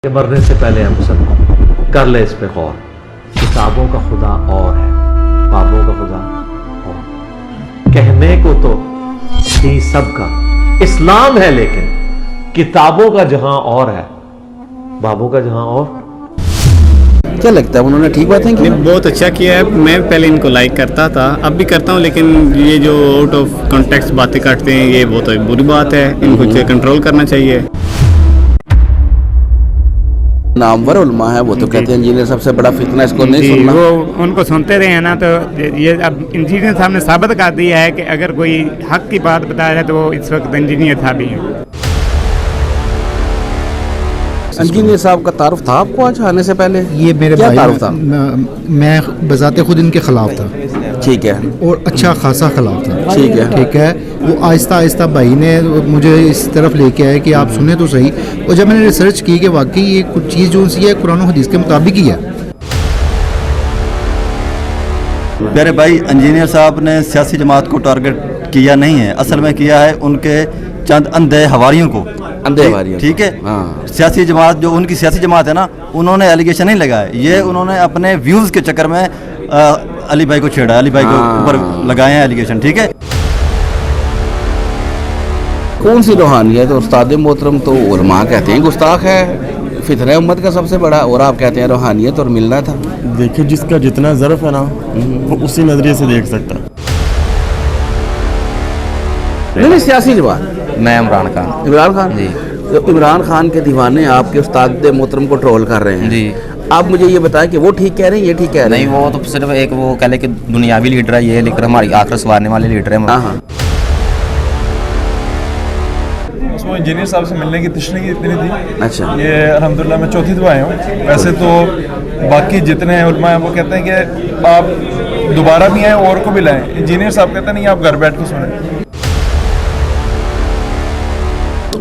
کہ مرنے سے پہلے ہم سب کر لے اس پہ غور. کتابوں کا خدا اور ہے, بابوں کا خدا اور. کہنے کو تو ہی سب کا اسلام ہے, لیکن کتابوں کا جہاں اور ہے, بابوں کا جہاں اور. کیا لگتا ہے انہوں نے ٹھیک باتیں کی؟ بہت اچھا کیا ہے. میں پہلے ان کو لائک کرتا تھا, اب بھی کرتا ہوں, لیکن یہ جو آؤٹ آف کانٹیکسٹ باتیں کرتے ہیں یہ بہت بری بات ہے. ان کو کنٹرول کرنا چاہیے. نامور علماء ہے وہ تو کہتے ہیں انجینئر سب سے بڑا فتنہ, اس کو نہیں سننا. وہ ان کو سنتے رہے ہیں نا, تو یہ اب انجینئر صاحب نے ثابت کر دیا ہے کہ اگر کوئی حق کی بات بتا رہا ہے تو وہ اس وقت انجینئر صاحب ہی ہیں. انجینئر صاحب کا تعارف تھا آپ کو آج آنے سے پہلے؟ یہ میرے کیا بھائی تعارف تھا؟ میں بذات خود ان کے خلاف تھا. ٹھیک ہے. اور اچھا خاصا خلاف تھا. ٹھیک ہے. ٹھیک ہے. وہ آہستہ آہستہ بھائی نے مجھے اس طرف لے کے آئے کہ آپ سنیں تو صحیح. اور جب میں نے ریسرچ کی کہ واقعی یہ کچھ چیز جو سی ہے قرآن و حدیث کے مطابق ہی ہے. پیارے بھائی, انجینئر صاحب نے سیاسی جماعت کو ٹارگٹ کیا نہیں ہے, اصل میں کیا ہے ان کے چند اندھے حواریوں کو. اندھے حواریوں, ٹھیک ہے. ہاں. سیاسی جماعت جو ان کی سیاسی جماعت ہے نا, انہوں نے ایلیگیشن نہیں لگائے, یہ انہوں نے اپنے ویوز کے چکر میں علی بھائی کو چھیڑا, علی بھائی کو اوپر لگائے ہیں ایلیگیشن. ٹھیک ہے. کون سی روحانیت؟ استاد محترم تو علماء کہتے ہیں گستاخ ہے, فتنہ امت کا سب سے بڑا, اور آپ کہتے ہیں روحانیت اور ملنا تھا. دیکھیں جس کا جتنا ظرف ہے نا وہ اسی نظریے سے دیکھ سکتا ہے. نہیں سیاسی جماعت. میں عمران خان. عمران خان جی. عمران خان کے دیوانے آپ کے استاد محترم کو ٹرول کر رہے ہیں. جی. آپ مجھے یہ بتائیں کہ وہ ٹھیک کہہ رہے ہیں یہ ٹھیک کہہ رہے ہیں؟ نہیں, وہ تو صرف ایک وہ کہہ لے کہ دنیاوی لیڈر ہے, یہ لیکن ہماری آخرت سنوارنے والے لیڈر ہیں. ہاں. اس میں انجینئر صاحب سے ملنے کی تشنگی اتنی تھی. اچھا. یہ الحمدللہ میں چوتھی دفعہ آیا ہوں. ویسے تو باقی جتنے علماء ہیں وہ کہتے ہیں کہ آپ دوبارہ بھی آئیں اور کو بھی لائیں. انجینئر صاحب کہتے ہیں نہیں, آپ گھر بیٹھ کے سنیں.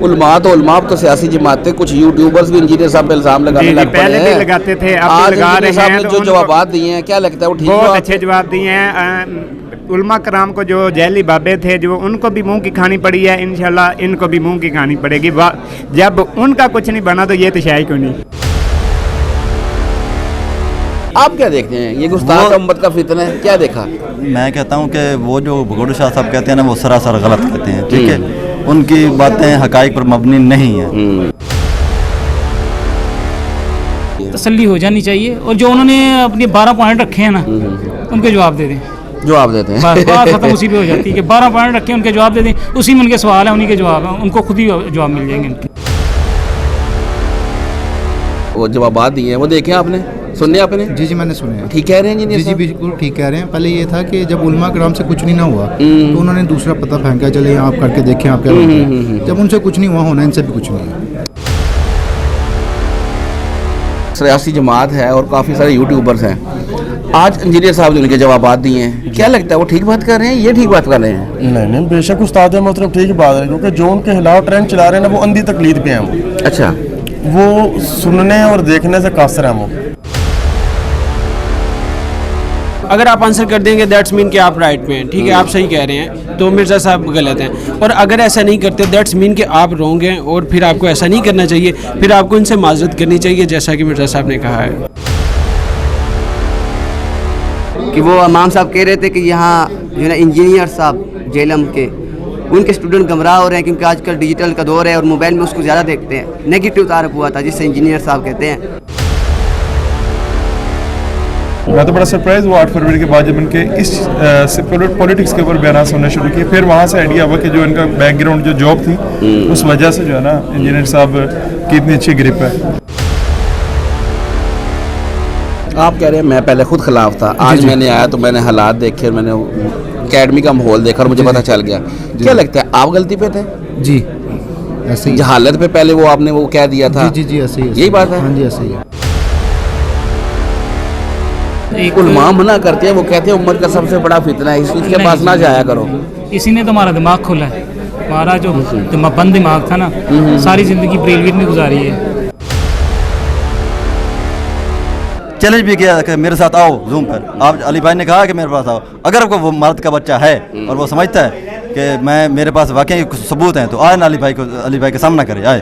علماء تو علماء تو سیاسی جماعتیں, کچھ یوٹیوبرز بھی انجینئر صاحب پہ الزام لگانے لگ پڑے پہلے ہیں. بھی لگاتے تھے, اب آج بھی لگا انجینئر رہے صاحب ہیں. نے جو جوابات دیے ہیں کیا لگتا ہے وہ ٹھیک بہت اچھے جواب دیے ہیں. علماء کرام کو جو جیلی بابے تھے جو ان کو بھی منہ کی کھانی پڑی ہے, انشاءاللہ ان کو بھی منہ کی کھانی پڑے گی. جب ان کا کچھ نہیں بنا تو یہ تو شاید کیوں نہیں. آپ کیا دیکھتے ہیں یہ گستاخ امت کا فتنہ ہے, کیا دیکھا؟ میں کہتا ہوں کہ وہ جو بھگوڑ شاہ صاحب کہتے ہیں نا وہ سراسر غلط کہتے ہیں. ٹھیک ہے. ان کی باتیں حقائق پر مبنی نہیں ہیں. تسلی ہو جانی چاہیے, اور جو انہوں نے اپنے 12 پوائنٹ رکھے ہیں نا ان کے جواب دے دیں. جواب دیتے ہیں بات ختم اسی پہ ہو جاتی ہے کہ 12 پوائنٹ رکھے ان کے جواب دے دیں. اسی میں ان کے سوال ہیں, انہی کے جواب ہیں, ان کو خود ہی جواب مل جائیں گے. ان کے وہ جوابات دیے ہیں وہ دیکھیں آپ نے, سننے آپ نے؟ جی میں نے سنے ہیں. ٹھیک کہہ رہے ہیں جی بالکل ٹھیک کہہ رہے ہیں. پہلے یہ تھا کہ جب علماء کرام سے کچھ نہیں نہ ہوا تو انہوں نے دوسرا پتہ پھینکا, چلے آپ کر کے دیکھیں آپ کیا لگتا ہے. جب ان سے کچھ نہیں ہوا, ہونا ان سے بھی کچھ نہیں ہے. سیاسی جماعت ہے اور کافی سارے یوٹیوبرز ہیں. آج انجینئر صاحب نے ان کے جوابات دیے ہیں, کیا لگتا ہے وہ ٹھیک بات کر رہے ہیں یہ ٹھیک بات کر رہے ہیں؟ نہیں بے شک استاد محترم ٹھیک بات ہے, کیونکہ جو ان کے خلاف ٹرینڈ چلا رہے ہیں نا وہ اندھی تقلید پہ ہیں. وہ اچھا, وہ سننے اور دیکھنے سے قاصر ہیں. وہ اگر آپ آنسر کر دیں گے دیٹس مین کہ آپ رائٹ میں ہیں, ٹھیک ہے, آپ صحیح کہہ رہے ہیں, تو مرزا صاحب غلط ہیں. اور اگر ایسا نہیں کرتے دیٹس مین کہ آپ رونگ ہیں, اور پھر آپ کو ایسا نہیں کرنا چاہیے, پھر آپ کو ان سے معذرت کرنی چاہیے جیسا کہ مرزا صاحب نے کہا ہے. کہ وہ امام صاحب کہہ رہے تھے کہ یہاں جو ہے نا انجینئر صاحب جیلم کے ان کے اسٹوڈنٹ گمراہ ہو رہے ہیں کیونکہ آج کل ڈیجیٹل کا دور ہے اور موبائل میں اس کو زیادہ دیکھتے ہیں. نیگیٹو تعارف ہوا تھا جس سے انجینئر صاحب کہتے ہیں. میں تو بڑا سرپرائز ہوا 8 فروری کے بعد جب ان کے اس پولیٹکس کے اوپر بیانات سننے شروع کیے. پھر وہاں سے آئیڈیا ہوا کہ جو ان کا بیک گراؤنڈ جو جاب تھی اس وجہ سے جو ہے نا انجینئر صاحب کی اتنی اچھی گرپ ہے. آپ کہہ رہے ہیں میں پہلے خود خلاف تھا, آج میں نے آیا تو میں نے حالات دیکھے, میں نے اکیڈمی کا ماحول دیکھا اور مجھے پتہ چل گیا. کیا لگتا ہے آپ غلطی پہ تھے؟ جی ایسے ہی. جہالت پہ پہلے وہ آپ نے وہ کہہ دیا تھا. جی ایسے ہی. یہی بات ہے. ہاں جی ایسے ہی. علماء منع کرتے ہیں, وہ کہتے ہیں امت کا سب سے بڑا فتنہ ہے, اس کے پاس نہ جایا کرو. اسی نے تو ہمارا دماغ کھولا ہے. ہمارا جو بند دماغ تھا نا ساری زندگی بریلویٹ میں گزاری ہے. چیلنج بھی کیا کہ میرے ساتھ آؤ زوم پر. آپ علی بھائی نے کہا کہ میرے پاس آؤ, اگر وہ مرد کا بچہ ہے اور وہ سمجھتا ہے کہ میرے پاس واقعی کچھ ثبوت ہیں تو آئے نا علی بھائی کے سامنا کرے. آئے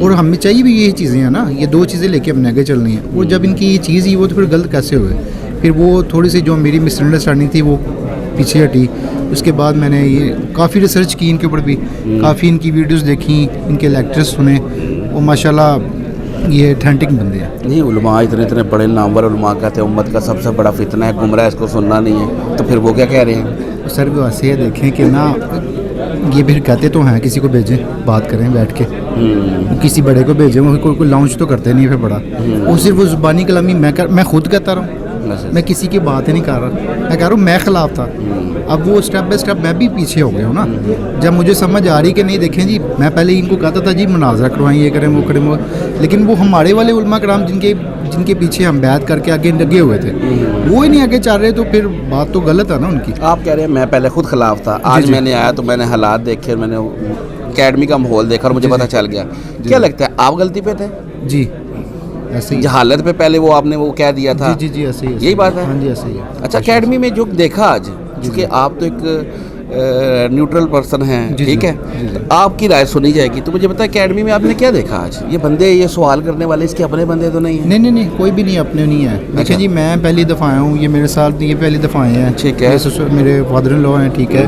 اور ہمیں چاہیے بھی یہی چیزیں ہیں نا, یہ 2 چیزیں لے کے ہم نے آگے چلنی ہیں. اور جب ان کی یہ چیز ہی وہ تو پھر غلط کیسے ہوئے؟ پھر وہ تھوڑی سی جو میری مس انڈرسٹینڈنگ تھی وہ پیچھے ہٹی. اس کے بعد میں نے یہ کافی ریسرچ کی ان کے اوپر بھی, کافی ان کی ویڈیوز دیکھیں, ان کے لیکچرز سنے, اور ماشاء اللہ یہ اتھینٹک بندے ہیں. نہیں علماء اتنے بڑے نامور علماء کہتے ہیں امت کا سب سے بڑا فتنہ ہے, گمراہ, اس کو سننا نہیں ہے, تو پھر وہ کیا کہہ رہے ہیں؟ سر وہ ایسے یہ دیکھیں کہ نا یہ پھر کہتے تو ہیں کسی کو بھیجیں بات کریں بیٹھ کے, کسی بڑے کو بھیجیں, وہ کوئی لانچ تو کرتے نہیں پھر بڑا, وہ صرف وہ زبانی کلامی میں خود کہتا رہا ہوں, میں کسی کی بات ہی نہیں کر رہا, میں کہہ رہا ہوں میں خلاف تھا. اب وہ اسٹیپ بائی اسٹیپ میں بھی پیچھے ہو گیا ہوں نا, جب مجھے سمجھ آ رہی کہ نہیں دیکھیں جی, میں پہلے ان کو کہتا تھا جی مناظرہ کروائیں, یہ کریں وہ کریں وہ, لیکن وہ ہمارے والے علماء کرام جن کے پیچھے ہم بیعت کر کے آگے لگے ہوئے تھے وہ ہی نہیں آگے چل رہے, تو پھر بات تو غلط ہے نا ان کی. آپ کہہ رہے ہیں میں پہلے خود خلاف تھا, آج میں نے آیا تو میں نے حالات دیکھے اور میں نے اکیڈمی کا ماحول دیکھا اور مجھے پتہ چل گیا. کیا لگتا ہے آپ غلطی پہ تھے؟ جی ایسے ہی جہالت پہ پہلے وہ آپ نے وہ کہہ دیا تھا. جی جی ایسے ہی, یہی بات ہے. ہاں جی ایسے ہی. اچھا اکیڈمی میں جو دیکھا آج, کیونکہ آپ تو ایک نیوٹرل پرسن ہیں, ٹھیک ہے, آپ کی رائے سنی جائے گی, تو مجھے بتائیں اکیڈمی میں آپ نے کیا دیکھا آج؟ یہ بندے, یہ سوال کرنے والے اس کے اپنے بندے تو نہیں ہیں؟ نہیں کوئی بھی نہیں اپنے نہیں ہے. دیکھیں جی میں پہلی دفعہ آیا ہوں, یہ میرے ساتھ یہ پہلی دفعہ آئے ہیں, ٹھیک ہے, میرے فادر ان لا ہیں, ٹھیک ہے.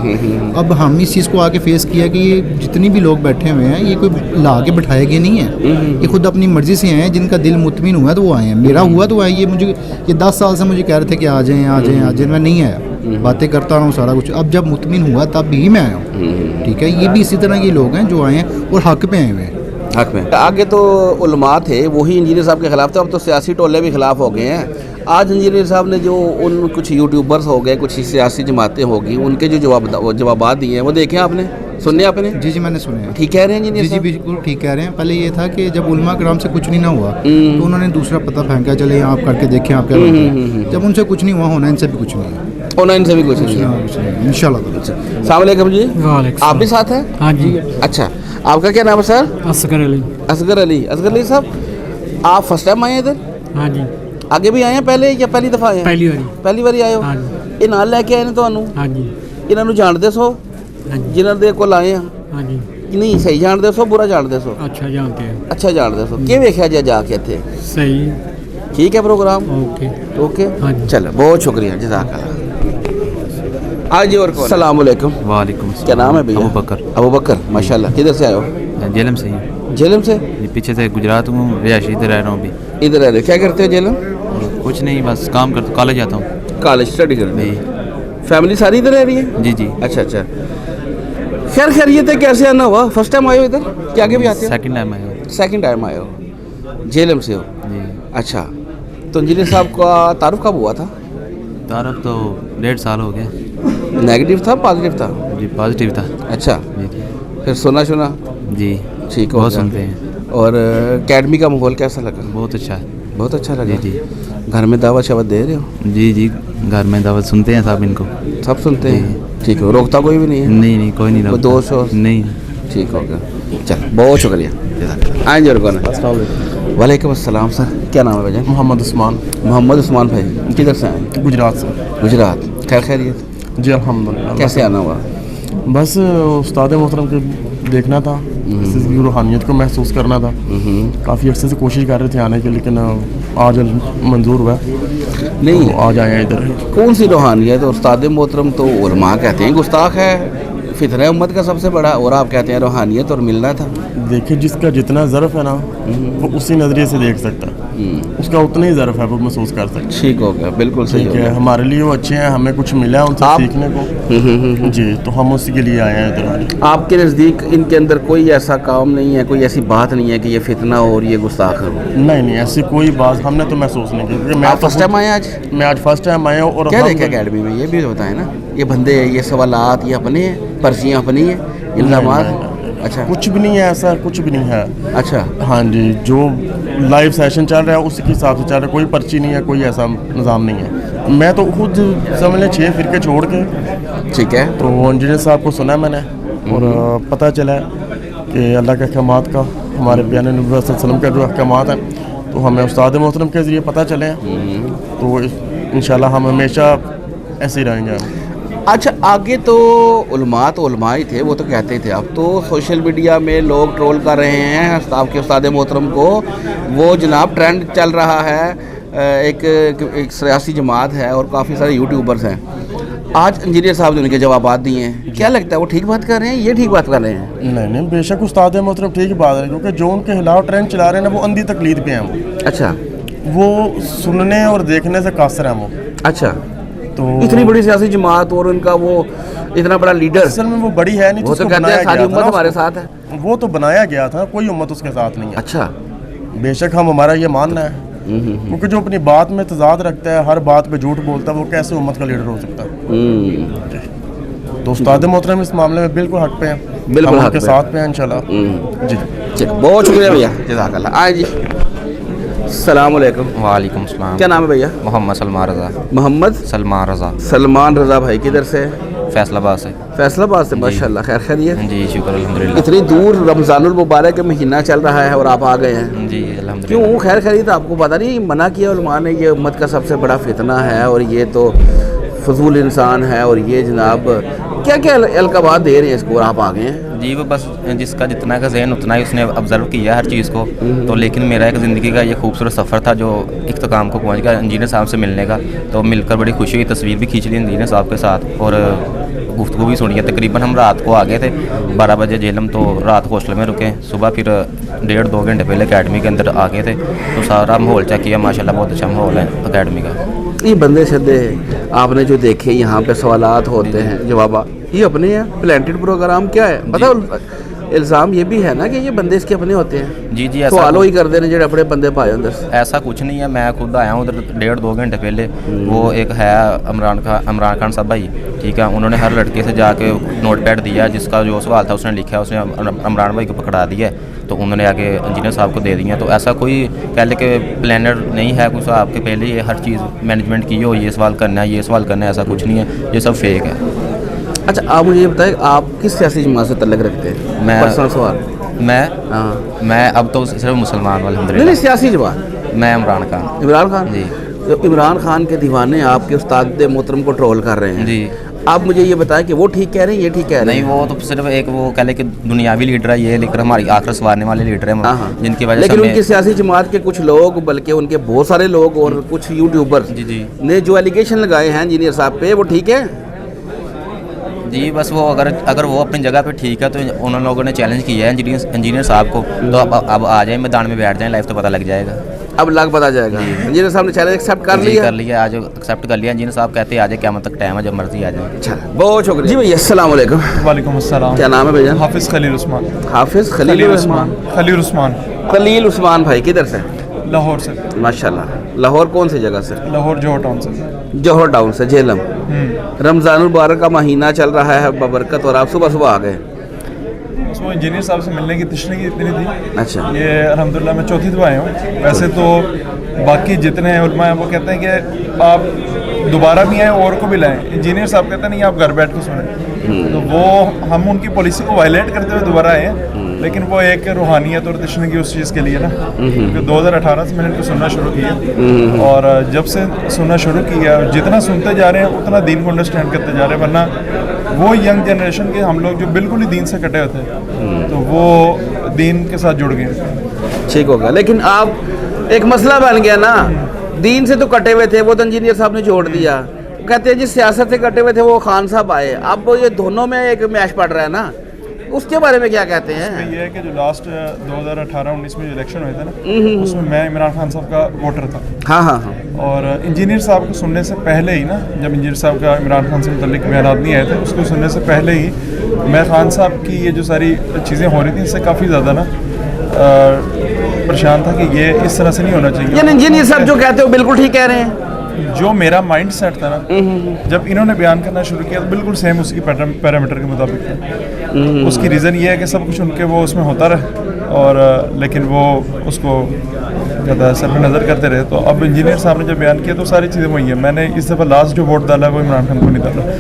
اب ہم اس چیز کو آ کے فیس کیا کہ یہ جتنی بھی لوگ بیٹھے ہوئے ہیں یہ کوئی لا کے بٹھائے گئے نہیں ہیں, یہ خود اپنی مرضی سے آئے ہیں, جن کا دل مطمئن ہوا تو وہ آئے ہیں. میرا ہوا تو آئے, یہ مجھے یہ 10 سال سے مجھے کہہ رہے تھے کہ آ جائیں, میں نہیں آیا, باتیں کرتا رہا ہوں سارا کچھ. اب جب مطمئن ہوا تب ہی میں آیا ہوں, ٹھیک ہے. یہ بھی اسی طرح کے لوگ ہیں جو آئے ہیں اور حق پہ آئے ہوئے ہیں. حق میں آگے تو علماء تھے وہی انجینئر صاحب کے خلاف تھے, اب تو سیاسی ٹولے بھی خلاف ہو گئے ہیں. آج انجینئر صاحب نے جو ان کچھ یوٹیوبرز ہو گئے, کچھ سیاسی جماعتیں ہوگی, ان کے جو جوابات دیے ہیں وہ دیکھیں آپ نے, سننے آپ نے؟ جی میں نے سنے ہیں. ٹھیک کہہ رہے ہیں انجینئر جی بالکل ٹھیک کہہ رہے ہیں. پہلے یہ تھا کہ جب علماء کرام سے کچھ نہیں نہ ہوا تو انہوں نے دوسرا پتہ پھینکا, چلے آپ کر کے دیکھیں آپ کیا بنتے ہیں. جب ان سے کچھ نہیں ہوا, ہونا ان سے بھی کچھ نہیں ہے, ہونا ان سے بھی کچھ نہیں ہے ان شاء اللہ. السلام علیکم جی. آپ بھی ساتھ ہیں؟ ہاں جی. اچھا آپ کا کیا نام ہے سر؟ اصغر علی. اصغر علی صاحب, آپ فرسٹ ٹائم آئے ہیں ادھر؟ ہاں جی. آگے بھی آئے ہیں پہلے یا پہلی دفعہ آئے ہیں؟ پہلی باری آئے ہو. یہ نال لے کے آئے تمہیں؟ ہاں جی. انہوں جانتے سو جنہوں دے کول آئے ہیں؟ ہاں جی. نہیں صحیح جانتے سو, برا جانتے سو؟ اچھا جانتے ہیں. اچھا جانتے سو. کیا ویکھیا جا کے تھے؟ صحیح ٹھیک ہے پروگرام. اوکے چلو بہت شکریہ, جزاک اللہ. آج اور السلام علیکم. وعلیکم السلام. کیا نام ہے بھیا؟ ابو بکر. ماشاء اللہ. کدھر سے آئے ہو؟ جیلم سے ہی. جیلم سے؟ پیچھے سے گجرات ہوں, رہائشی ادھر رہ رہا ہوں ابھی. ادھر رہ رہے, کیا کرتے ہو جیلم؟ کچھ نہیں بس کام کرتا ہوں, کالج جاتا ہوں. کالج اسٹڈی کرتے ہیں؟ فیملی ساری ادھر رہ رہی ہے؟ جی. اچھا. خیریت ہے, کیسے آنا ہوا؟ فرسٹ ٹائم آئے ہو ادھر کہ آگے بھی آتے ہو؟ سیکنڈ ٹائم آئے ہو. جیلم سے ہو؟ جی. اچھا, تو انجینئر صاحب کا تعارف کب ہوا تھا؟ تعارف تو 1.5 سال ہو گیا. نیگیٹو تھا پازیٹیو تھا؟ جی پازیٹیو تھا. اچھا جی. پھر سنا جی ٹھیک بہت سنتے ہیں. اور اکیڈمی کا ماحول کیسا لگا؟ بہت اچھا ہے. بہت اچھا لگا. جی. گھر میں دعوت شعوت دے رہے ہو؟ جی گھر میں دعوت سنتے ہیں صاحب, ان کو سب سنتے ہیں. ٹھیک ہے, روکتا کوئی بھی نہیں ہے؟ نہیں کوئی نہیں روکتا. دوست ہو؟ نہیں. ٹھیک ہو گیا, چل بہت شکریہ. آئیں جی. السلام علیکم. وعلیکم السلام سر. کیا نام ہے بھائی؟ محمد عثمان. محمد عثمان بھائی کدھر سے آئے؟ گجرات سے. گجرات. خیریت؟ جی الحمدللہ. کیسے آنا ہوا؟ بس استاد محترم کے دیکھنا تھا, روحانیت کو محسوس کرنا تھا. کافی عرصے سے کوشش کر رہے تھے آنے کی, لیکن آج منظور ہوا. نہیں آج آئے ہیں ادھر. کون سی روحانیت؟ استاد محترم تو علماء کہتے ہیں گستاخ ہے, فتنہ امت کا سب سے بڑا, اور آپ کہتے ہیں روحانیت اور ملنا تھا. دیکھیں جس کا جتنا ظرف ہے نا وہ اسی نظریے سے دیکھ سکتا ہے, اس کا اتنا ہی ظرف ہے وہ محسوس کر سکتا ہے. ٹھیک ہو گیا, بالکل صحیح ہے. ہمارے لیے وہ اچھے ہیں, ہمیں کچھ ملا ہے ان سے سیکھنے کو. جی تو ہم اسی کے لیے آئے ہیں ادھر. آپ کے نزدیک ان کے اندر کوئی ایسا کام نہیں ہے, کوئی ایسی بات نہیں ہے کہ یہ فتنہ ہو اور یہ گستاخ ہو؟ نہیں ایسی کوئی بات ہم نے تو محسوس نہیں کی. آپ فرسٹ ٹائم آئے آج؟ میں آج فرسٹ ٹائم آیا ہوں. اور کیا دیکھا اکیڈمی میں یہ بھی بتائیں نا, یہ بندے, یہ سوالات یہ اپنے ہیں, پرچیاں اپنی ہیں, الزامات؟ اچھا کچھ بھی نہیں ہے ایسا, کچھ بھی نہیں ہے. اچھا ہاں جی, جو لائیو سیشن چل رہا ہے اسی کے حساب سے چل رہا ہے, کوئی پرچی نہیں ہے, کوئی ایسا نظام نہیں ہے. میں تو خود سمجھ لیں 6 فرقے چھوڑ کے, ٹھیک ہے, تو انجینئر صاحب کو سنا میں نے, اور پتہ چلا کہ اللہ کے احکامات کا, ہمارے پیارے نبی صلی اللہ علیہ وسلم کے جو احکامات ہیں تو ہمیں استاد محترم کے ذریعے پتہ چلے ہیں. تو انشاءاللہ ہم ہمیشہ ایسے ہی رہیں گے. اچھا آگے تو علماء ہی تھے، وہ تو کہتے تھے. اب تو سوشل میڈیا میں لوگ ٹرول کر رہے ہیں آپ کے استاد محترم کو. وہ جناب ٹرینڈ چل رہا ہے، ایک سیاسی جماعت ہے اور کافی سارے یوٹیوبرز ہیں. آج انجینئر صاحب نے ان کے جوابات دیے ہیں، کیا لگتا ہے وہ ٹھیک بات کر رہے ہیں، یہ ٹھیک بات کر رہے ہیں؟ نہیں بے شک استاد محترم ٹھیک بات ہے، کیونکہ جو ان کے خلاف ٹرینڈ چلا رہے ہیں نا وہ اندھی تقلید پہ ہیں. وہ اچھا، وہ سننے اور دیکھنے سے قاصر ہیں وہ. اچھا، تو اتنی بڑی سیاسی جماعت اور ان کا وہ اتنا بڑا لیڈر، اصل میں وہ بڑی ہے نہیں، وہ تو کہتے ہیں ساری امت ہمارے ساتھ ہے. وہ تو بنایا گیا تھا، کوئی امت اس کے ساتھ نہیں ہے. اچھا، بے شک ہم ہمارا یہ ماننا ہے، کیونکہ جو اپنی بات میں تضاد رکھتا ہے، ہر بات پہ جھوٹ بولتا ہے، وہ کیسے امت کا لیڈر ہو سکتا ہے؟ تو استاد محترم اس معاملے میں بالکل حق پہ ہیں، بالکل حق کے ساتھ پہ ہیں انشاءاللہ. جی بہت شکریہ بھیا، جزاک اللہ. آئے جی، السلام علیکم. وعلیکم السلام. کیا نام ہے بھیا؟ محمد سلمان رضا. محمد سلمان رضا بھائی کدھر سے؟ فیصل آباد سے. فیصل آباد سے. ماشاء اللہ، خیر خیریت؟ جی شکر الحمدللہ. اتنی دور رمضان المبارک کا مہینہ چل رہا ہے اور آپ آ گئے ہیں. جی الحمدللہ. کیوں خیر خیریت؟ آپ کو پتہ نہیں منع کیا علماء نے، یہ امت کا سب سے بڑا فتنہ ہے اور یہ تو فضول انسان ہے اور یہ جناب کیا کیا القابات دے رہے ہیں اس کو اور آپ آ گئے ہیں؟ جی وہ بس جس کا جتنا کا ذہن اتنا ہی اس نے آبزرو کیا ہر چیز کو. تو لیکن میرا ایک زندگی کا یہ خوبصورت سفر تھا جو اختتام کو پہنچ گیا انجینئر صاحب سے ملنے کا. تو مل کر بڑی خوشی ہوئی، تصویر بھی کھینچ لی انجینئر صاحب کے ساتھ اور گفتگو بھی سنی ہے. تقریباً ہم رات کو آ گئے تھے 12 بجے جہلم، تو رات ہاسٹل میں رکے. صبح پھر 1.5-2 گھنٹے پہلے اکیڈمی کے اندر آ گئے تھے. تو سارا ماحول چیک کیا، ماشاء اللہ بہت اچھا ماحول ہے اکیڈمی کا. یہ بندے شدے آپ نے جو دیکھے یہاں پہ سوالات ہوتے ہیں، جوابات یہ اپنے ہیں. پلانٹڈ پروگرام کیا ہے پتہ؟ الزام یہ بھی ہے نا کہ یہ بندے اس کے اپنے ہوتے ہیں. جی سوالوں ہی کرتے ہیں جڑے اپنے بندے پائے اندر سے. ایسا کچھ نہیں ہے، میں خود آیا ہوں ادھر 1.5-2 گھنٹے پہلے. وہ ایک ہے عمران خان صاحب بھائی، ٹھیک ہے، انہوں نے ہر لڑکے سے جا کے نوٹ پیڈ دیا، جس کا جو سوال تھا اس نے لکھا، اس نے عمران بھائی کو پکڑا دیا. تو انہوں نے آگے انجینئر صاحب کو دے دیا. تو ایسا کوئی پہلے کہ پلانر نہیں ہے کچھ آپ کے پہلے یہ ہر چیز مینجمنٹ کی ہو، یہ سوال کرنا ہے، یہ سوال کرنا ہے، ایسا کچھ نہیں ہے، یہ سب فیک ہے. اچھا آپ مجھے یہ بتائیں آپ کس سیاسی جماعت سے تعلق رکھتے ہیں؟ میں پرسنل سوال. میں اب تو صرف مسلمان ہوں الحمدللہ. نہیں سیاسی جماعت. میں عمران خان. جی. عمران خان کے دیوانے آپ کے استاد محترم کو ٹرول کر رہے ہیں. جی. آپ مجھے یہ بتائیں کہ وہ ٹھیک کہہ رہے ہیں، یہ ٹھیک کہہ رہے ہیں؟ نہیں، وہ تو صرف ایک وہ کہہ لے کہ دنیاوی لیڈر ہے، یہ لیکر ہماری آخرت سنوارنے والے لیڈر ہیں جن کی وجہ سے. لیکن ان کی سیاسی جماعت کے کچھ لوگ، بلکہ ان کے بہت سارے لوگ اور کچھ یوٹیوبر نے جو ایلیگیشن لگائے ہیں انجینئر صاحب پہ، وہ ٹھیک ہے؟ جی بس وہ اگر وہ اپنی جگہ پہ ٹھیک ہے تو ان لوگوں نے چیلنج کیا ہے انجینئر صاحب کو. تو اب آ جائیں میدان میں بیٹھ جائیں، لائف تو پتہ لگ جائے گا. اب لگ پتہ جائے گا. انجینئر صاحب نے چیلنج ایکسیپٹ کر لیا. آج ایکسیپٹ کر لیا. انجینئر صاحب کہتے ہیں آ جائے، قیامت تک ٹائم ہے، جب مرضی آ جائیں. اچھا بہت شکریہ. جی بھیا السلام علیکم. وعلیکم السلام. کیا نام ہے بھیا؟ حافظ خلیل عثمان. حافظ خلیل عثمان. خلیل عثمان بھائی کدھر سے؟ لاہور سے. ماشاء اللہ. لاہور کون سی جگہ سے؟ لاہور جوہر ٹاؤن سے. جوہر ٹاؤن سے جہلم. رمضان المبارک کا مہینہ چل رہا ہے ببرکت، اور آپ صبح صبح آ گئے. اس میں انجینئر صاحب سے ملنے کی تشنگی اتنی تھی. اچھا. یہ الحمدللہ میں چوتھی دفعہ آیا ہوں. ویسے تو باقی جتنے علماء ہیں وہ کہتے ہیں کہ آپ دوبارہ بھی آئیں اور کو بھی لائیں. انجینئر صاحب کہتے ہیں نہیں آپ گھر بیٹھ کے سنیں. تو وہ ہم ان کی پالیسی کو وائلیٹ کرتے ہوئے دوبارہ آئے ہیں. لیکن وہ ایک روحانیت اور تشنگی اس چیز کے لیے نا کہ 2018 سے میں نے ان کو سننا شروع کیا، اور جب سے سننا شروع کیا جتنا سنتے جا رہے ہیں اتنا دین کو انڈرسٹینڈ کرتے جا رہے ہیں. ورنہ وہ ینگ جنریشن کے ہم لوگ جو بالکل ہی دین سے کٹے ہوتے ہیں تو وہ دین کے ساتھ جڑ گئے. ٹھیک ہوگا. لیکن آپ ایک مسئلہ بن گیا نا، دین سے تو کٹے ہوئے تھے، وہ تو انجینئر صاحب نے چھوڑ دیا. کہتے ہیں جس سیاست سے کٹے ہوئے تھے وہ خان صاحب آئے. اب یہ دونوں میں ایک میچ پڑ رہا ہے نا، اس کے بارے میں کیا کہتے ہیں؟ یہ ہے کہ جو لاسٹ 2018-19 میں جو الیکشن ہوئے تھے نا، اس میں عمران خان صاحب کا ووٹر تھا. ہاں. اور انجینئر صاحب کو سننے سے پہلے ہی نا، جب انجینئر صاحب کا عمران خان سے متعلق بیانات نہیں آئے تھے، اس کو سننے سے پہلے ہی میں خان صاحب کی یہ جو ساری چیزیں ہو رہی تھیں اس سے کافی زیادہ نا پریشان تھا کہ یہ اس طرح سے نہیں ہونا چاہیے. یعنی انجینئر صاحب جو کہتے ہیں وہ بالکل ٹھیک کہہ رہے ہیں. جو میرا مائنڈ سیٹ تھا نا جب انہوں نے بیان کرنا شروع کیا تو بالکل سیم اس کی پیرامیٹر کے مطابق تھا. اس کی ریزن یہ ہے کہ سب کچھ ان کے وہ اس میں ہوتا رہے اور لیکن وہ اس کو زیادہ سر نظر کرتے رہے. تو اب انجینئر صاحب نے جب بیان کیا تو ساری چیزیں وہی ہیں. میں نے اس دفعہ لاسٹ جو ووٹ ڈالا وہ عمران خان کو نہیں ڈالا,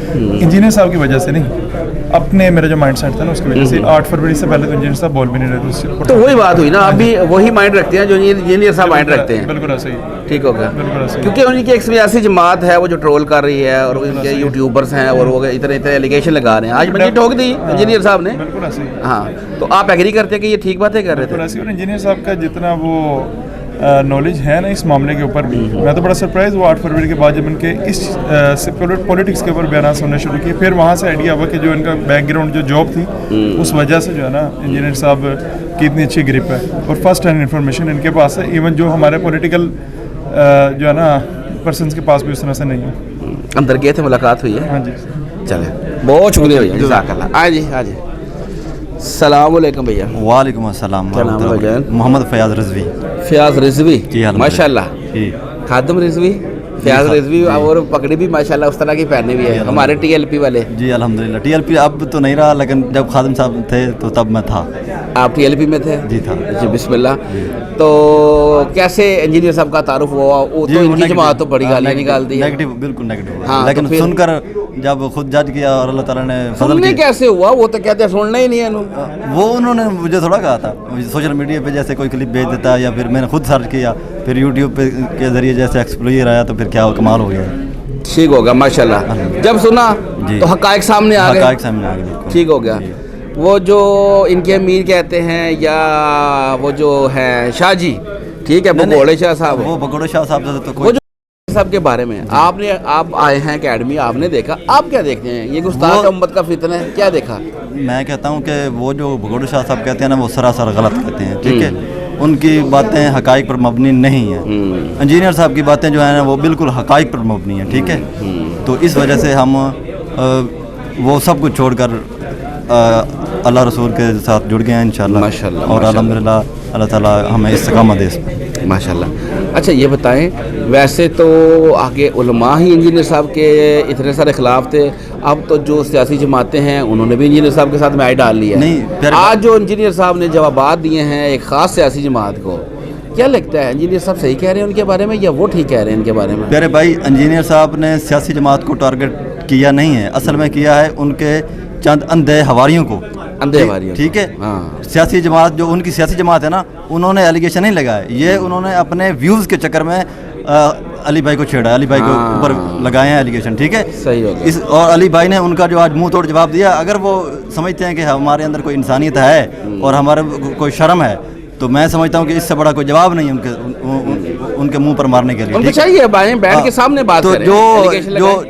انجینئر صاحب کی وجہ سے نہیں, اپنے میرا جو مائنڈ سیٹ تھا نا اس کی وجہ سے. 8 فروری سے پہلے تو انجینئر صاحب بول بھی نہیں رہے تھے. تو وہی بات ہوئی نا, اب بھی وہی مائنڈ رکھتے ہیں جو انجینئر صاحب مائنڈ رکھتے ہیں. بالکل ایسا ہی, ٹھیک ہو گیا, بالکل ایسا ہی. کیونکہ ان کی ایک سیاسی جماعت ہے وہ جو ٹرول کر رہی ہے اور ان کے یوٹیوبرس ہیں اور وہ اتنے ایلیگیشن لگا رہے ہیں. آج منڈی ٹھوک دی انجینئر صاحب نے. بالکل ایسا ہی. ہاں, تو آپ ایگری کرتے ہیں کہ یہ ٹھیک باتیں کر رہے تھے؟ اور انجینئر صاحب کا جتنا وہ نالج ہے نا اس معاملے کے اوپر بھی, میں تو بڑا سرپرائز ہوا 8 فروری کے بعد جب ان کے اس پولیٹکس کے اوپر بیانات سننے شروع کیے. پھر وہاں سے آئیڈیا ہوا کہ جو ان کا بیک گراؤنڈ جو جاب تھی اس وجہ سے جو ہے نا انجینئر صاحب کی اتنی اچھی گرپ ہے اور فرسٹ ہینڈ انفارمیشن ان کے پاس ہے. ایون جو ہمارے پولیٹیکل جو ہے نا پرسنس کے پاس بھی اس طرح سے نہیں ہے. اندر گئے تھے, ملاقات ہوئی ہے؟ ہاں جی. چلیں, بہت شکریہ بھیا, جزاک اللہ. آئے جی, آ جی. السلام علیکم بھیا. وعلیکم السلام. کیا نام ہے جان؟ محمد فیاض رضوی. فیاض رضوی, ماشاء اللہ. جی, خادم رضوی, فیاض رضوی, اور پگڑی بھی ماشاء اللہ اس طرح کی پہنے ہوئی ہے ہمارے ٹی ایل پی والے. جی الحمدللہ. ٹی ایل پی اب تو نہیں رہا, لیکن جب خادم صاحب تھے تو تب میں تھا. آپ ٹی ایل پی میں تھے؟ جی تھا. جی, بسم اللہ. تو کیسے انجینئر صاحب کا تعارف ہوا؟ وہ تو ان کی جماعت تو بڑی گالیاں نکال دی. نیگیٹو, بالکل نیگیٹو, لیکن سن کر جب خود جج کیا اور اللہ تعالیٰ نے فضل کیا. کیسے ہوا؟ وہ تو کہتے ہیں سننا ہی نہیں ہے. وہ انہوں نے مجھے تھوڑا کہا تھا, سوشل میڈیا پہ جیسے کوئی کلپ بھیج دیتا یا پھر میں نے خود سرچ کیا, پھر یوٹیوب پہ کے ذریعے جیسے ایکسپلوئر آیا تو پھر کیا کمال ہو گیا. ٹھیک ہوگا ماشاء اللہ. جب سنا تو حقائق سامنے آ گئے. حقائق سامنے آ گئے. ٹھیک ہو گیا. وہ جو ان کے امیر کہتے ہیں یا وہ جو ہیں شاہ جی, ٹھیک ہے, بگوڑے شاہ صاحب, وہ بگوڑے شاہ صاحب سے تو وہ جو صاحب کے بارے میں آپ آئے ہیں اکیڈمی, آپ نے دیکھا, آپ کیا دیکھتے ہیں؟ یہ گستاخ امت کا فتنہ ہے, کیا دیکھا؟ میں کہتا ہوں کہ وہ جو بگوڑے شاہ صاحب کہتے ہیں نا وہ سراسر غلط کہتے ہیں. ٹھیک ہے, ان کی باتیں حقائق پر مبنی نہیں ہیں. انجینئر صاحب کی باتیں جو ہیں نا وہ بالکل حقائق پر مبنی ہیں. ٹھیک ہے, تو اس وجہ سے ہم وہ سب کچھ چھوڑ کر اللہ رسول کے ساتھ جڑ گئے ہیں انشاءاللہ. ماشاءاللہ. اور الحمدللہ اللہ تعالیٰ ہمیں استقامت دے. ماشاءاللہ. اچھا یہ بتائیں, ویسے تو آگے علماء ہی انجینئر صاحب کے اتنے سارے خلاف تھے, اب تو جو سیاسی جماعتیں ہیں انہوں نے بھی انجینئر صاحب کے ساتھ میں ڈال لی ہے. نہیں, آج جو انجینئر صاحب نے جوابات دیے ہیں ایک خاص سیاسی جماعت کو, کیا لگتا ہے انجینئر صاحب صحیح کہہ رہے ہیں ان کے بارے میں یا وہ ٹھیک کہہ رہے ہیں ان کے بارے میں؟ پیارے بھائی, انجینئر صاحب نے سیاسی جماعت کو ٹارگٹ کیا نہیں ہے, اصل میں کیا ہے ان کے چند اندھے ہواریوں کو. ٹھیک ہے, سیاسی جماعت جو ان کی سیاسی جماعت ہے نا انہوں نے ایلیگیشن نہیں لگائے, یہ انہوں نے اپنے ویوز کے چکر میں علی بھائی کو چھیڑا, علی بھائی کو اوپر لگائے ہیں ایلیگیشن. ٹھیک ہے, صحیح ہو گیا. اور علی بھائی نے ان کا جو آج منہ توڑ جواب دیا, اگر وہ سمجھتے ہیں کہ ہمارے اندر کوئی انسانیت ہے اور ہمارے کوئی شرم ہے تو میں سمجھتا ہوں کہ اس سے بڑا کوئی جواب نہیں ان کے منہ پر مارنے کے لیے. چاہیے بیٹھ کے سامنے بات کریں.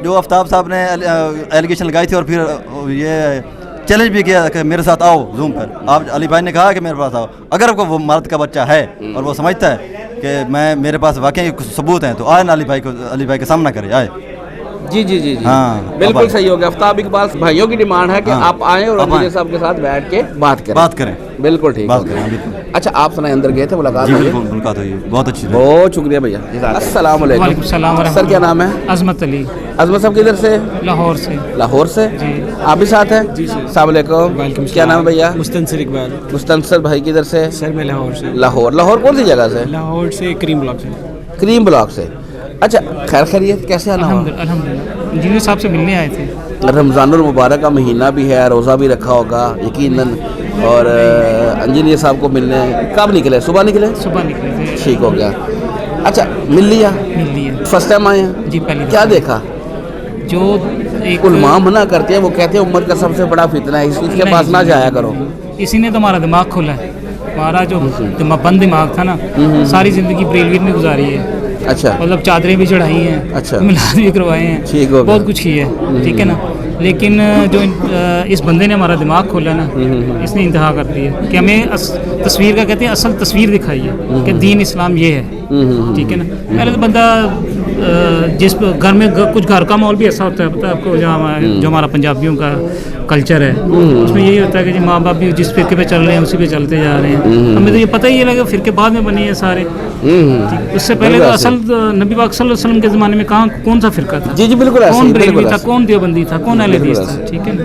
جو آفتاب صاحب نے ایلیگیشن لگائی تھی اور پھر یہ چیلنج بھی کیا کہ میرے ساتھ آؤ زوم پر, آپ علی بھائی نے کہا کہ میرے پاس آؤ, اگر وہ مرد کا بچہ ہے اور وہ سمجھتا ہے کہ میرے پاس واقعی کچھ ثبوت ہیں تو آئے نا علی بھائی کا سامنا کرے, آئے. جی جی جی ہاں, بالکل صحیح ہو گیا. آفتاب اقبال بھائیوں کی ڈیمانڈ ہے کہ آپ آئیں اور انجینئر صاحب کے ساتھ بیٹھ کے بات کریں. بالکل ٹھیک. اچھا آپ سنائیں, اندر گئے تھے, ملاقات ہوئی؟ ملاقات ہوئی, بہت اچھی. بہت شکریہ بھیا. السلام علیکم. وعلیکم السلام. سر کیا نام ہے؟ عظمت علی. عظمت صاحب کدھر سے؟ لاہور سے. لاہور سے, جی. آپ بھی ساتھ ہیں؟ جی سر. السلام علیکم. کیا نام ہے بھیا؟ مستنصر اقبال. مستنصر بھائی کدھر سے؟ سر میں لاہور سے. لاہور کون سی جگہ سے؟ لاہور سے کریم بلاک سے. کریم بلاک سے. اچھا خیر خیریت, کیسے آنا ہوا؟ الحمدللہ. انجینئر صاحب سے ملنے آئے تھے. رمضان المبارک کا مہینہ بھی ہے, روزہ بھی رکھا ہوگا یقیناً, اور انجینئر صاحب کو ملنے کب نکلے؟ صبح نکلے تھے. ٹھیک ہو گیا. اچھا مل لیا؟ فرسٹ ٹائم آئے ہیں؟ جی پہلے. کیا دیکھا؟ جو ایک علماء منع کرتے ہیں, وہ کہتے ہیں امت کا سب سے بڑا فتنہ ہے, اس کے پاس نہ جایا کرو. اسی نے تو ہمارا دماغ کھولا ہے. ہمارا جو بند دماغ تھا نا, ساری زندگی بریلویٹ میں گزاری ہے. اچھا, مطلب چادریں بھی چڑھائی ہیں, اچھا, میلاد بھی کروائے ہیں, بہت کچھ کی ہے. ٹھیک ہے نا, لیکن جو اس بندے نے ہمارا دماغ کھولا نا, اس نے انتہا کر دی ہے کہ ہمیں تصویر کا کہتے ہیں اصل تصویر دکھائی ہے کہ دین اسلام یہ ہے. ٹھیک ہے نا, پہلے تو بندہ جس گھر میں کچھ گھر کا ماحول بھی ایسا ہوتا ہے, پتہ ہے آپ کو, جو ہمارا پنجابیوں کا کلچر ہے اس میں یہی ہوتا ہے کہ جی ماں باپ بھی جس فرقے پہ چل رہے ہیں اسی پہ چلتے جا رہے ہیں. ہمیں تو یہ پتہ ہی لگا فرقے بعد میں بنے ہیں سارے. اس سے پہلے تو اصل نبی پاک صلی اللہ علیہ وسلم کے زمانے میں کون سا فرقہ تھا؟ جی جی بالکل, کون بریلوی تھا, کون دیوبندی تھا, کون اہل حدیث تھا. ٹھیک ہے نا,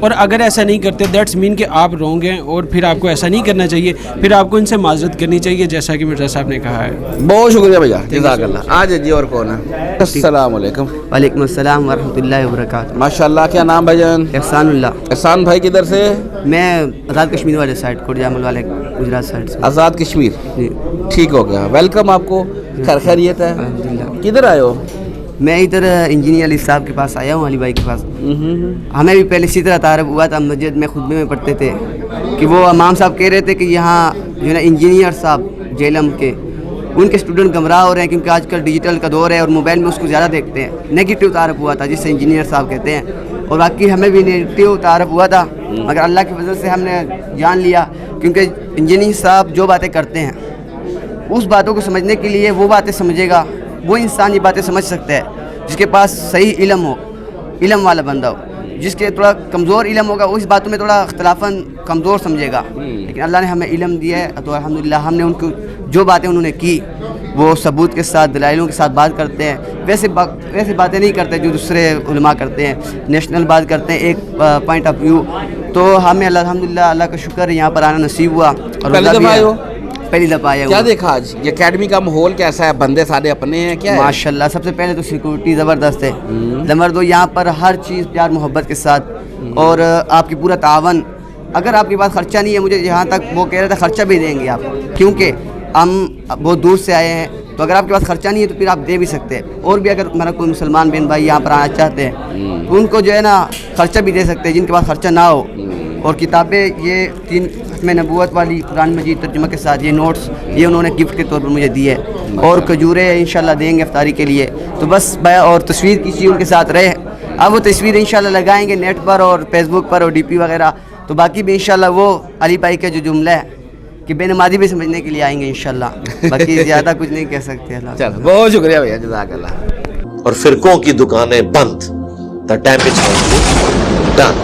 اور اگر ایسا نہیں کرتے دیٹس مین کہ آپ رونگ ہیں, اور پھر آپ کو ایسا نہیں کرنا چاہیے, پھر آپ کو ان سے معذرت کرنی چاہیے جیسا کہ مرزا صاحب نے کہا ہے. بہت شکریہ بھیا, جزاک اللہ. آج جی اور کون ہے؟ السلام علیکم. وعلیکم السلام ورحمۃ اللہ وبرکاتہ. ماشاء اللہ. کیا نام بھائی جان؟ احسان اللہ. احسان بھائی کدھر سے؟ میں آزاد کشمیر والے سائڈ, کوٹ جامل والے گجرات سائڈ سے. آزاد کشمیر, جی ٹھیک ہو گیا. ویلکم آپ کو. خیریت ہے؟ الحمدللہ. کدھر آئے ہو؟ میں ادھر انجینئر علی صاحب کے پاس آیا ہوں, علی بھائی کے پاس. ہمیں بھی پہلے اسی طرح تعارف ہوا تھا, مسجد میں خطبے میں پڑھتے تھے کہ وہ امام صاحب کہہ رہے تھے کہ یہاں جو ہے نا انجینئر صاحب جیلم کے, ان کے اسٹوڈنٹ گمراہ ہو رہے ہیں کیونکہ آج کل ڈیجیٹل کا دور ہے اور موبائل میں اس کو زیادہ دیکھتے ہیں. نگیٹو تعارف ہوا تھا جس سے انجینئر صاحب کہتے ہیں, اور باقی ہمیں بھی نگیٹو تعارف ہوا تھا, مگر اللہ کی فضل سے ہم نے جان لیا کیونکہ انجینئر صاحب جو باتیں کرتے ہیں اس باتوں کو سمجھنے کے لیے وہ باتیں سمجھے گا, وہ انسان یہ باتیں سمجھ سکتا ہے جس کے پاس صحیح علم ہو, علم والا بندہ ہو. جس کے تھوڑا کمزور علم ہوگا اس باتوں میں تھوڑا اختلافاً کمزور سمجھے گا, لیکن اللہ نے ہمیں علم دیا ہے تو الحمدللہ ہم نے ان کو جو باتیں انہوں نے کی وہ ثبوت کے ساتھ دلائلوں کے ساتھ بات کرتے ہیں. ویسے باتیں نہیں کرتے جو دوسرے علماء کرتے ہیں, نیشنل بات کرتے ہیں, ایک پوائنٹ آف ویو. تو ہمیں الحمدللہ اللہ کا شکر ہے یہاں پر آنا نصیب ہوا. اور پہلی دفعہ آیا ہوں. کیا دیکھا آج یہ اکیڈمی کا ماحول کیسا ہے؟ بندے سارے اپنے ہیں کیا؟ ماشاءاللہ سب سے پہلے تو سیکورٹی زبردست ہے. نمبر 2 یہاں پر ہر چیز پیار محبت کے ساتھ, اور آپ کی پورا تعاون. اگر آپ کے پاس خرچہ نہیں ہے, مجھے یہاں تک وہ کہہ رہے تھے خرچہ بھی دیں گے آپ, کیونکہ ہم بہت دور سے آئے ہیں, تو اگر آپ کے پاس خرچہ نہیں ہے تو پھر آپ دے بھی سکتے ہیں. اور بھی اگر میرا کوئی مسلمان بہن بھائی یہاں پر آنا چاہتے ہیں تو ان کو جو ہے نا خرچہ بھی دے سکتے ہیں جن کے پاس خرچہ نہ ہو. اور کتابیں یہ 3 ختم نبوت والی قرآن مجید ترجمہ کے ساتھ یہ نوٹس یہ انہوں نے گفٹ کے طور پر مجھے دیے, اور کھجوریں انشاءاللہ دیں گے افطاری کے لیے. تو بس اور تصویر کسی ان کے ساتھ رہے. اب وہ تصویر انشاءاللہ لگائیں گے نیٹ پر اور فیس بک پر اور ڈی پی وغیرہ. تو باقی بھی انشاءاللہ وہ علی بھائی کا جو جملہ ہے کہ بے نمازی بھی سمجھنے کے لیے آئیں گے انشاءاللہ. باقی زیادہ کچھ نہیں کہہ سکتے. چلو بہت شکریہ بھیا, جزاک اللہ. اور فرقوں کی دکانیں بند. The damage has been done.